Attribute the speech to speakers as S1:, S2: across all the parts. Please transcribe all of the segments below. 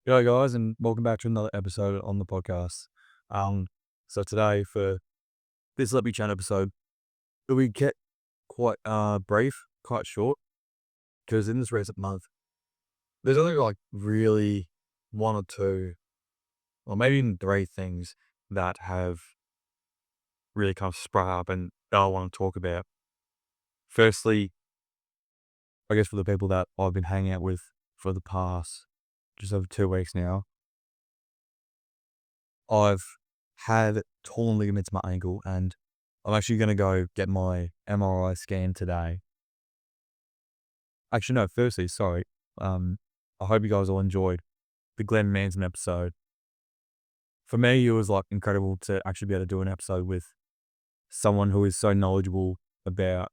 S1: G'day guys, and welcome back to another episode on the podcast. Um, so today for this Let Me Chat episode, we get quite brief, quite short, because in this recent month, there's only like really one or two, or maybe even three things that have really kind of sprung up and that I want to talk about. Firstly, I guess for the people that I've been hanging out with for the past just over 2 weeks now, I've had torn ligaments in my ankle, and I'm actually going to go get my MRI scan today. Actually, no, firstly, sorry. I hope you guys all enjoyed the Glenn Manson episode. For me, it was like incredible to actually be able to do an episode with someone who is so knowledgeable about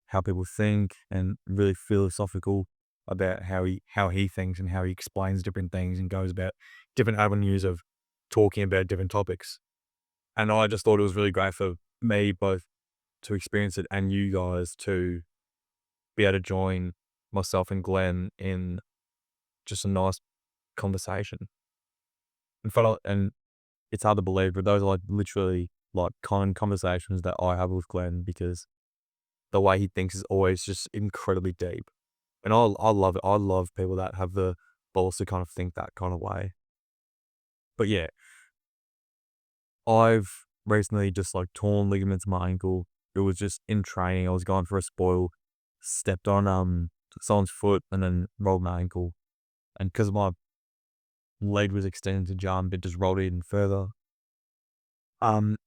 S1: how people think and really philosophical about how he thinks and how he explains different things and goes about different avenues of talking about different topics. And I just thought it was really great for me both to experience it and you guys to be able to join myself and Glenn in just a nice conversation. And it's hard to believe, but those are like literally like common conversations that I have with Glenn because the way he thinks is always just incredibly deep. And I love it. I love people that have the balls to kind of think that kind of way. But yeah, I've recently just like torn ligaments in my ankle. It was just in training. I was going for a spoil, stepped on someone's foot and then rolled my ankle. And because my leg was extended to jump, it just rolled it even further.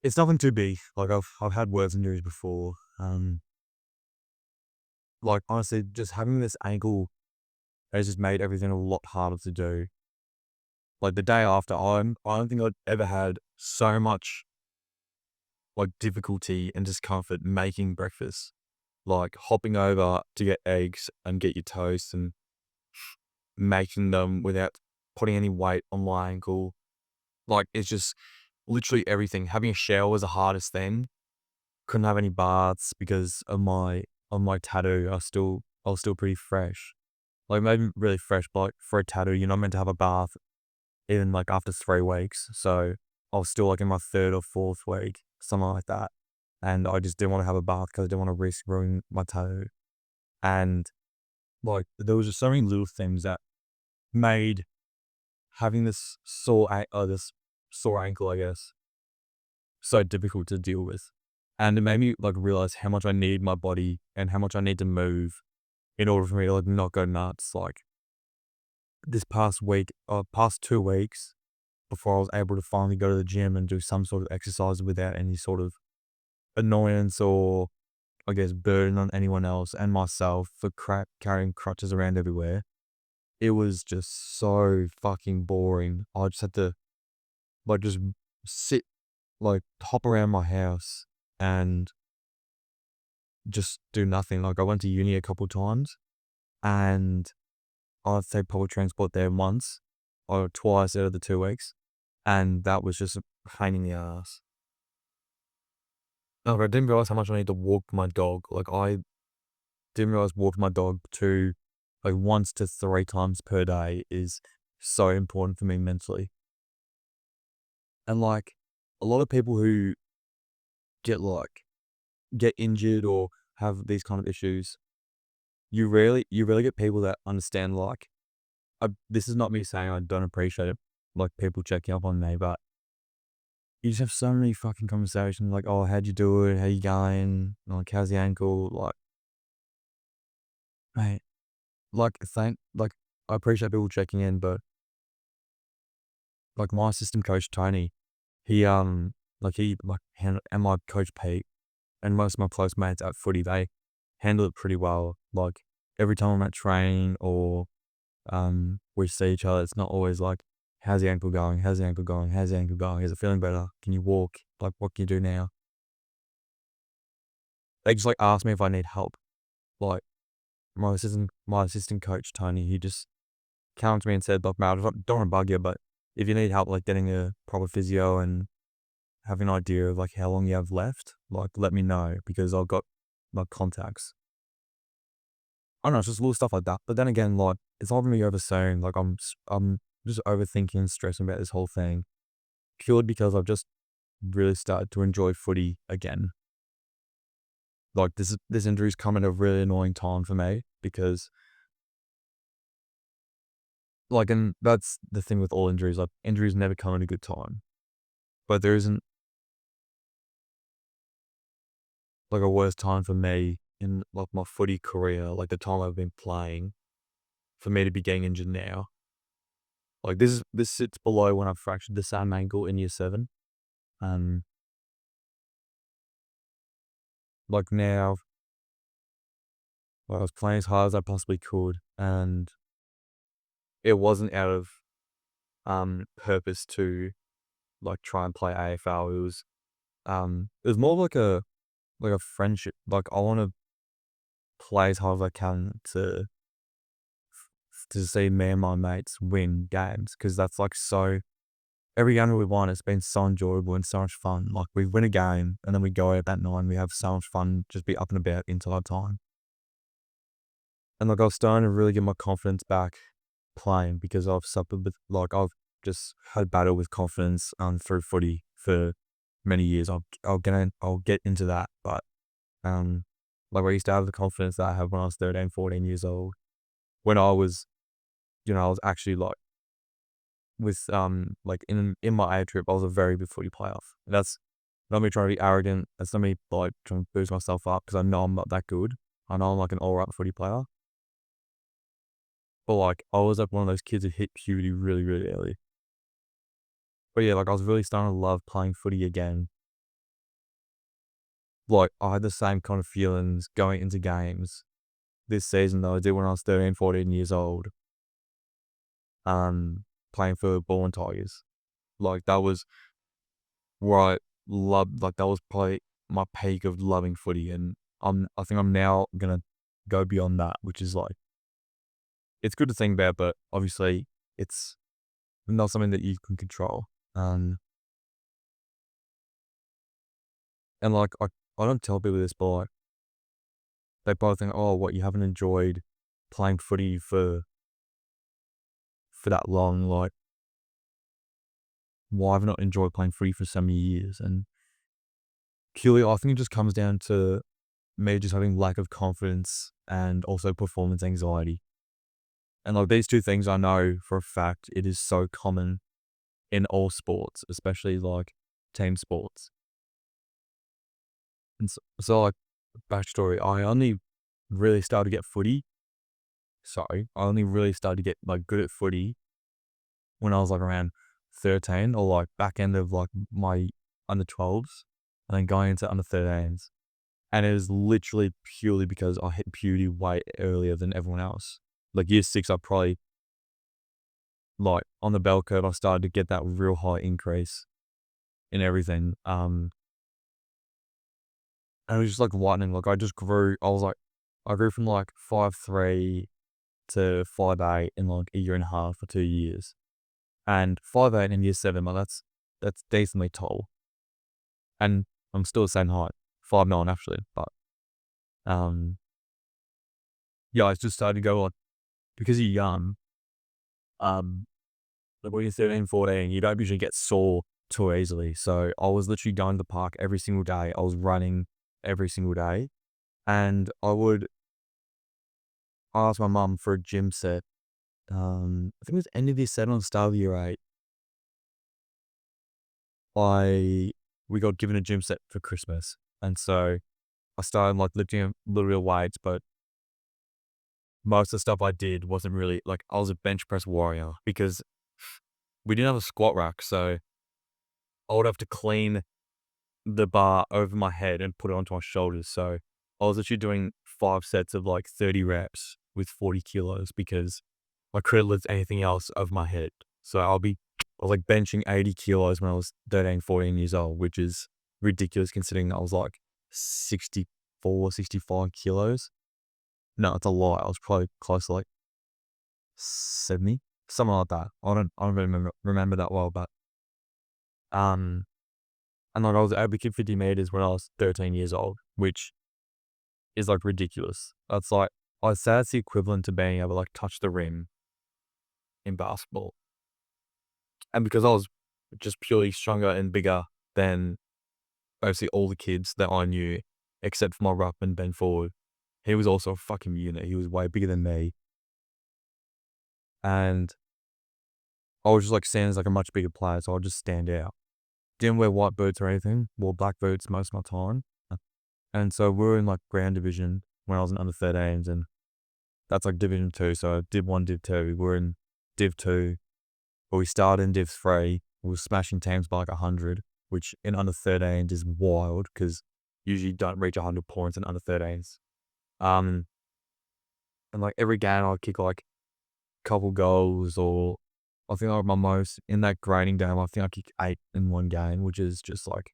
S1: It's nothing too big. Like I've had worse injuries before. Like honestly, just having this ankle has just made everything a lot harder to do. Like the day after, I don't think I'd ever had so much like difficulty and discomfort making breakfast. Like hopping over to get eggs and get your toast and making them without putting any weight on my ankle. Like it's just literally everything. Having a shower was the hardest thing. Couldn't have any baths because of my tattoo. I was still pretty fresh. Like maybe really fresh, but like for a tattoo, you're not meant to have a bath even like after 3 weeks. So I was still like in my third or fourth week, something like that. And I just didn't want to have a bath because I didn't want to risk ruining my tattoo. And like there was just so many little things that made having this sore ankle, I guess, so difficult to deal with. And it made me like realize how much I need my body and how much I need to move in order for me to like not go nuts. Like this past 2 weeks before I was able to finally go to the gym and do some sort of exercise without any sort of annoyance or I guess burden on anyone else and myself for carrying crutches around everywhere. It was just so fucking boring. I just had to like just sit, like hop around my house and just do nothing. Like I went to uni a couple times and I'd take public transport there once or twice out of the 2 weeks. And that was just a pain in the ass. Oh, but I didn't realize how much I need to walk my dog. Like I didn't realize walking my dog to like once to 3 times per day is so important for me mentally. And like a lot of people who get like get injured or have these kind of issues, you really get people that understand like this is not me saying I don't appreciate it, like people checking up on me, but you just have so many fucking conversations like, oh, how'd you do it? How you going? Like, how's the ankle? Like, mate, like I appreciate people checking in, but like my assistant coach Tony, and my coach Pete and most of my close mates at footy, they handle it pretty well. Like every time I'm at training or we see each other, it's not always like, how's the ankle going? How's the ankle going? How's the ankle going? Is it feeling better? Can you walk? Like, what can you do now? They just like ask me if I need help. Like my assistant coach Tony, he just came to me and said, "Look, mate, I don't want to bug you, but if you need help, like getting a proper physio and have an idea of like how long you have left, like let me know because I've got like contacts." I don't know, it's just little stuff like that. But then again, like it's not me oversaying. Like I'm just overthinking and stressing about this whole thing, purely because I've just really started to enjoy footy again. Like this injury's come at a really annoying time for me because like, and that's the thing with all injuries, like injuries never come at a good time. But there isn't like a worse time for me in like my footy career, like the time I've been playing, for me to be getting injured now. Like this sits below when I fractured the same ankle in year 7. Um like now, like I was playing as hard as I possibly could, and it wasn't out of purpose to like try and play AFL. It was more like a friendship. Like I want to play as hard as I can to see me and my mates win games, because that's like so. Every game we won, it's been so enjoyable and so much fun. Like we win a game and then we go out that night and we have so much fun, just be up and about until our time. And like I was starting to really get my confidence back playing, because I've suffered with like I've just had battle with confidence through footy for many years. I'll get into that, but um like I used to have the confidence that I had when I was 13, 14 years old. When I was, I was actually like with like in my A trip, I was a very good footy player. That's not me trying to be arrogant. That's not me like trying to boost myself up, because I know I'm not that good. I know I'm like an all right footy player. But like I was like one of those kids who hit puberty really, really early. But yeah, like I was really starting to love playing footy again. Like I had the same kind of feelings going into games this season that I did when I was 13, 14 years old. Playing for Ball and Tigers. Like that was where I loved, like that was probably my peak of loving footy, and I think I'm now gonna go beyond that, which is like, it's good to think about, but obviously it's not something that you can control. Um, and like I don't tell people this, but like they both think, oh, what, you haven't enjoyed playing footy for that long? Like, why have I not enjoyed playing footy for so many years? And purely, I think it just comes down to me just having lack of confidence and also performance anxiety. And like these two things, I know for a fact it is so common in all sports, especially like team sports. And so like, backstory, I only really started to get footy. Sorry, I only really started to get like good at footy when I was like around 13, or like back end of like my under 12s, and then going into under 13s. And it is literally purely because I hit puberty way earlier than everyone else. Like year 6, I probably, like on the bell curve, I started to get that real high increase in everything. And it was just like lightning. Like I grew from like 5'3" to 5'8" in like a year and a half or 2 years. And 5'8" in year 7, like that's decently tall. And I'm still the same height, 5'9" actually. But um, yeah, I just started to go like, because you're young, um, like when you're 13, 14, you don't usually get sore too easily. So I was literally going to the park every single day. I was running every single day, and I asked my mum for a gym set. I think it was end of year 7 or start of year 8. We got given a gym set for Christmas, and so I started like lifting a little bit of weights, but most of the stuff I did wasn't really like, I was a bench press warrior because we didn't have a squat rack, so I would have to clean the bar over my head and put it onto my shoulders. So I was actually doing 5 sets of like 30 reps with 40 kilos because I couldn't lift anything else over my head. So I was like benching 80 kilos when I was 13, 14 years old, which is ridiculous considering I was like 64, 65 kilos. No, it's a lot. I was probably close to like 70, something like that. I don't remember that well, but um, and like I was able to kick 50 meters when I was 13 years old, which is like ridiculous. That's like, I'd say it's the equivalent to being able to like touch the rim in basketball. And because I was just purely stronger and bigger than basically all the kids that I knew, except for my ruckman Ben Ford, he was also a fucking unit. He was way bigger than me. And I was just like seen as like a much bigger player, so I'd just stand out. Didn't wear white boots or anything, wore black boots most of my time. And so we were in like ground division when I was in under 13s, and that's like Division 2. So Div 1, Div 2. We were in Div 2, but we started in Div 3. We were smashing teams by like 100, which in under 13s is wild because usually you don't reach 100 points in under 13s. And like every game I'd kick like a couple goals, or I think like my most in that grading game, I think I kicked 8 in one game, which is just like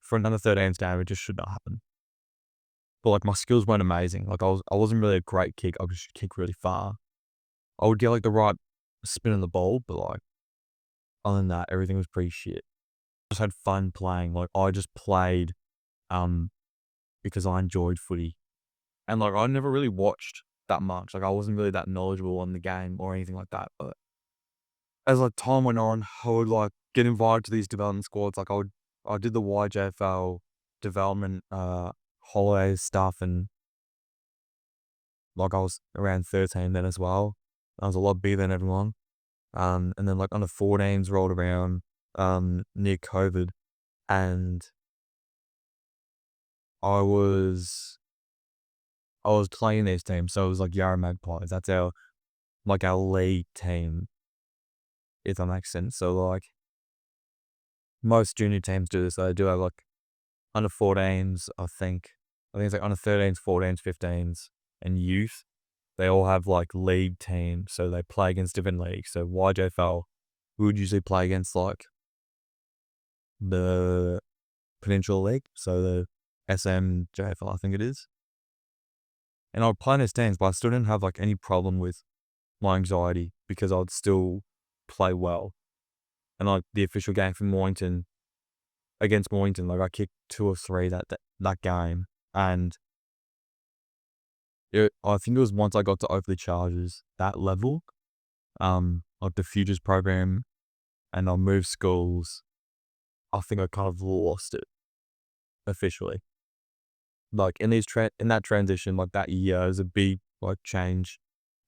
S1: for an under 13s game, it just should not happen. But like my skills weren't amazing. Like I wasn't really a great kick. I could just kick really far. I would get like the right spin on the ball, but like other than that, everything was pretty shit. I just had fun playing. Like I just played because I enjoyed footy. And like I never really watched that much. Like I wasn't really that knowledgeable on the game or anything like that. But as like time went on, I would like get invited to these development squads. Like I did the YJFL development holiday stuff, and like I was around 13 then as well. I was a lot bigger than everyone. And then like under 14s rolled around near COVID, and I was playing these teams. So it was like Yarra Magpies. That's our league team, if that makes sense. So like most junior teams do this. They do have like under 14s, I think it's like under 13s, 14s, 15s, and youth. They all have like league teams, so they play against different leagues. So YJFL, we would usually play against like the Peninsula League, so the SMJFL, I think it is. And I'd play in those teams, but I still didn't have like any problem with my anxiety because I'd still play well. And like the official game for Mornington, against Mornington, like I kicked 2 or 3 that game, and I think it was once I got to Oakley Chargers, that level, like the Futures program, and I moved schools, I think I kind of lost it officially. Like in that transition, like that year was a big like change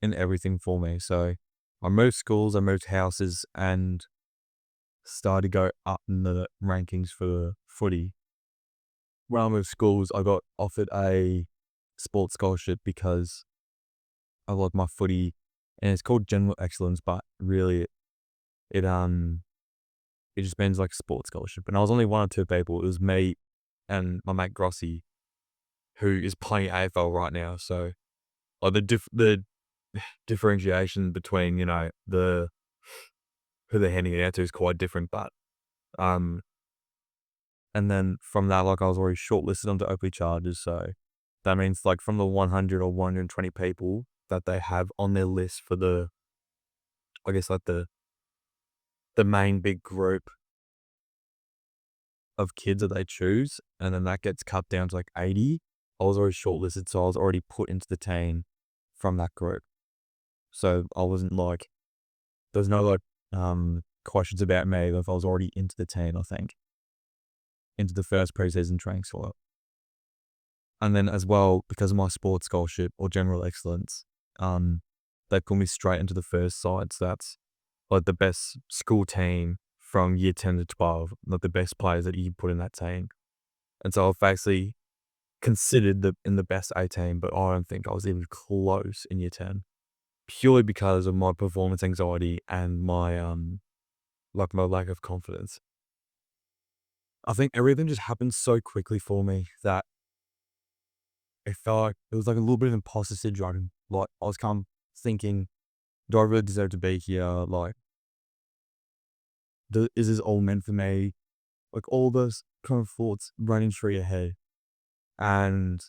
S1: in everything for me. So I moved schools, I moved houses, and started to go up in the rankings for footy. When I moved schools, I got offered a sports scholarship because I like my footy, and it's called General Excellence, but really it just means like sports scholarship. And I was only one or two people. It was me and my mate Grossi, who is playing AFL right now. So like the differentiation between, you know, who they're handing it out to is quite different. But and then from that, like I was already shortlisted onto Oakley Chargers. So that means like from the 100 or 120 people that they have on their list for the, I guess like the main big group of kids that they choose, and then that gets cut down to like 80. I was already shortlisted, so I was already put into the team from that group. So I wasn't like, there's no like questions about me if I was already into the team, I think, into the first preseason training squad. And then as well, because of my sports scholarship or general excellence, they put me straight into the first side. So that's like the best school team from year 10 to 12, like the best players that you put in that team. And so I've basically considered in the best 18, but I don't think I was even close in year 10, purely because of my performance anxiety and my my lack of confidence. I think everything just happened so quickly for me that it felt like it was like a little bit of imposter syndrome. Like I was kind of thinking, do I really deserve to be here? Like, is this all meant for me? Like all those kind of thoughts running through your head. And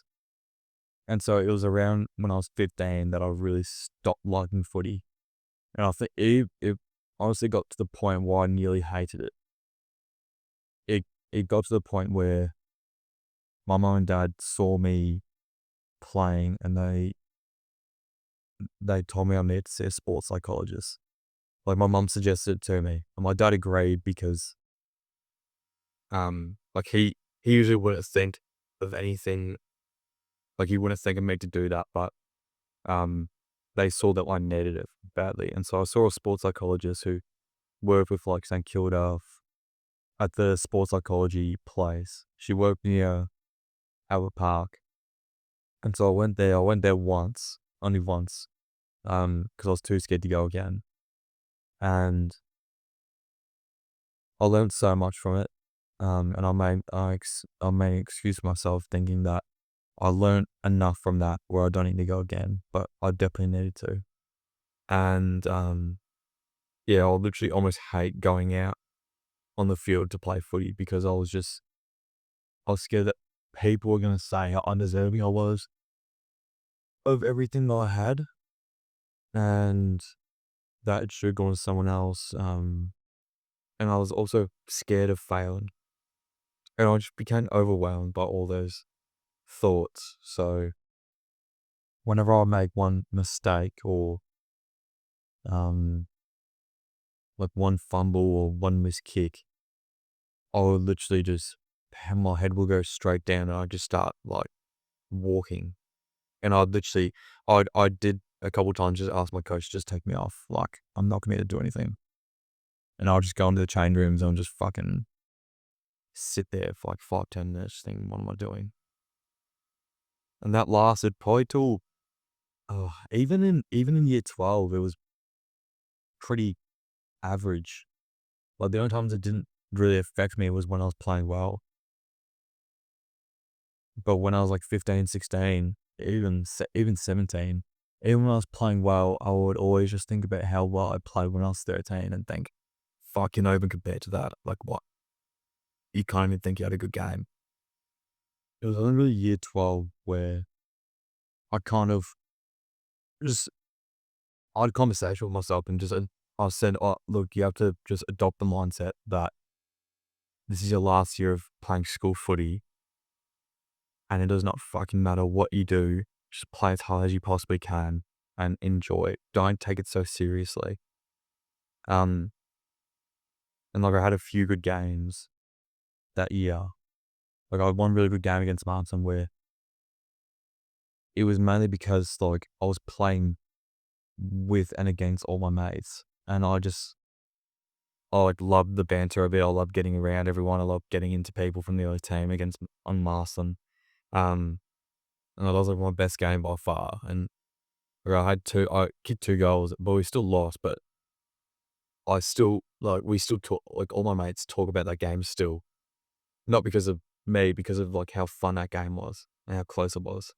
S1: so it was around when I was 15 that I really stopped liking footy. And I think it honestly got to the point where I nearly hated it. It got to the point where my mum and dad saw me playing, and they told me I needed to see a sports psychologist. Like, my mum suggested it to me, and my dad agreed because, like, he usually wouldn't think of anything, like, he wouldn't think of me to do that, but, um, they saw that I needed it badly, and so I saw a sports psychologist who worked with, like, St Kilda at the sports psychology place. She worked near Albert Park, and so I went there once, only once, because I was too scared to go again, and I learned so much from it, and I may excuse myself thinking that I learned enough from that where I don't need to go again, but I definitely needed to. And, yeah, I literally almost hate going out on the field to play footy because I was scared that people were gonna say how undeserving I was of everything that I had, and that it should go on to someone else, and I was also scared of failing, and I just became overwhelmed by all those thoughts. So whenever I make one mistake or, um, like one fumble or one missed kick, I would literally just my head will go straight down, and I just start like walking. And I did a couple times just ask my coach, just take me off. Like, I'm not gonna be able to do anything. And I'll just go into the change rooms and just fucking sit there for like 5, 10 minutes thinking, what am I doing? And that lasted probably till, even in year 12, it was pretty average. Like, the only times it didn't really affect me was when I was playing well. But when I was like 15, 16, even 17, even when I was playing well, I would always just think about how well I played when I was 13 and think, fuck, even compared to that, like what? You can't even think you had a good game. It was only really year 12 where I kind of just, I had a conversation with myself and just, I said, oh, look, you have to just adopt the mindset that this is your last year of playing school footy, and it does not fucking matter what you do. Just play as hard as you possibly can and enjoy it. Don't take it so seriously. Um, and like I had a few good games that year. Like I had one really good game against Martin where it was mainly because like I was playing with and against all my mates, and I like loved the banter of it. I loved getting around everyone. I loved getting into people from the other team against on Marston. Um, and that was like my best game by far. And like, I kicked 2 goals, but we still lost. But I still like we still talk, like all my mates talk about that game still, not because of me, because of like how fun that game was and how close it was.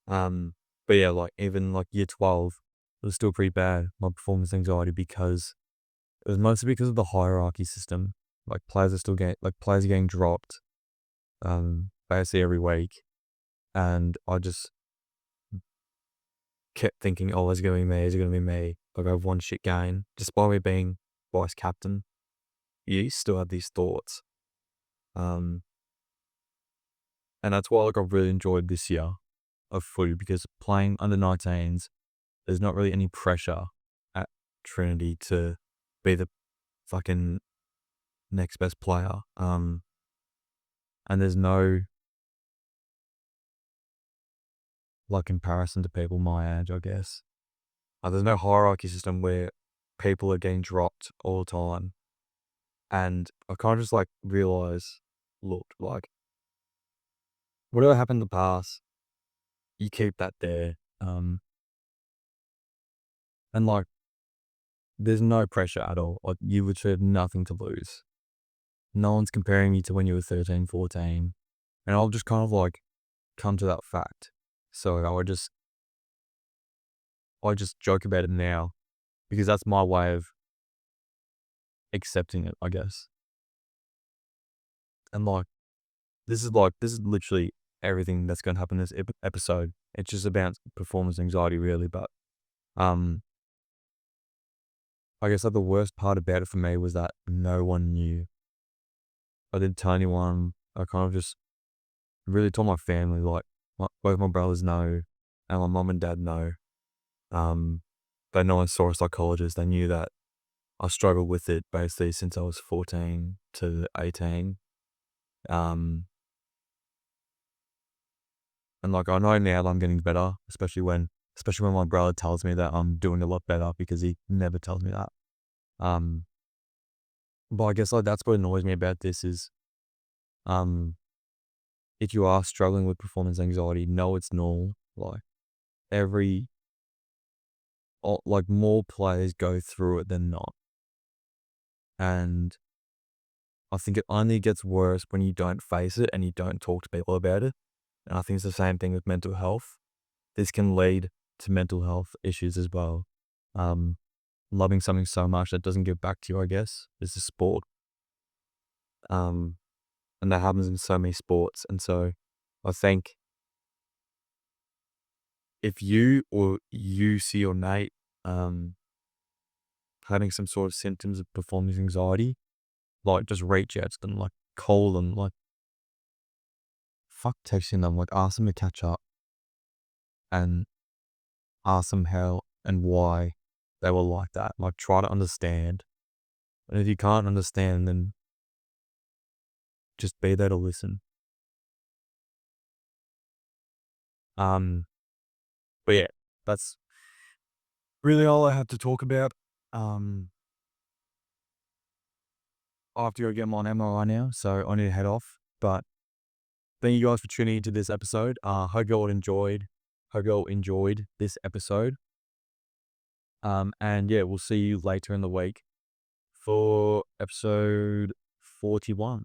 S1: But yeah, like even like year 12, it was still pretty bad. My performance anxiety because it was mostly because of the hierarchy system. Like players are getting dropped, basically every week, and I just kept thinking, oh, is it gonna be me? Is it gonna be me? Like I have one shit game, despite me being vice captain. You still have these thoughts. Um, and that's why like I really enjoyed this year of footy because playing under 19s, there's not really any pressure at Trinity to be the fucking next best player. And there's no like comparison to people my age, I guess. There's no hierarchy system where people are getting dropped all the time. And I kind of just like realize, look, like whatever happened in the past, you keep that there. And like there's no pressure at all. Like you literally have nothing to lose. No one's comparing you to when you were 13, 14. And I'll just kind of like come to that fact. So I just joke about it now because that's my way of accepting it, I guess. And this is literally everything that's going to happen in this episode. It's just about performance anxiety, really. But um, I guess like the worst part about it for me was that no one knew. I didn't tell anyone. I kind of just really told my family. Like both my brothers know, and my mom and dad know. Um, But no one saw a psychologist. They knew that I struggled with it basically since I was 14 to 18. Um, and like I know now that I'm getting better, especially when my brother tells me that I'm doing a lot better because he never tells me that. Um, but I guess like that's what annoys me about this is, um, if you are struggling with performance anxiety, know it's normal. Like every, like more players go through it than not, and I think it only gets worse when you don't face it and you don't talk to people about it. And I think it's the same thing with mental health. This can lead to mental health issues as well. Um, Loving something so much that doesn't give back to you, I guess, is the sport. Um, and that happens in so many sports. And so I think if you or you see your mate um, having some sort of symptoms of performance anxiety, like just reach out to them, like call them, like fuck texting them, like ask them to catch up and ask them how and why they were like that. Like try to understand. And if you can't understand, then just be there to listen. Um, but yeah, that's really all I have to talk about. Um, I have to go get my MRI now, so I need to head off. But thank you guys for tuning into this episode. Hope you all enjoyed this episode. And yeah, we'll see you later in the week for episode 41.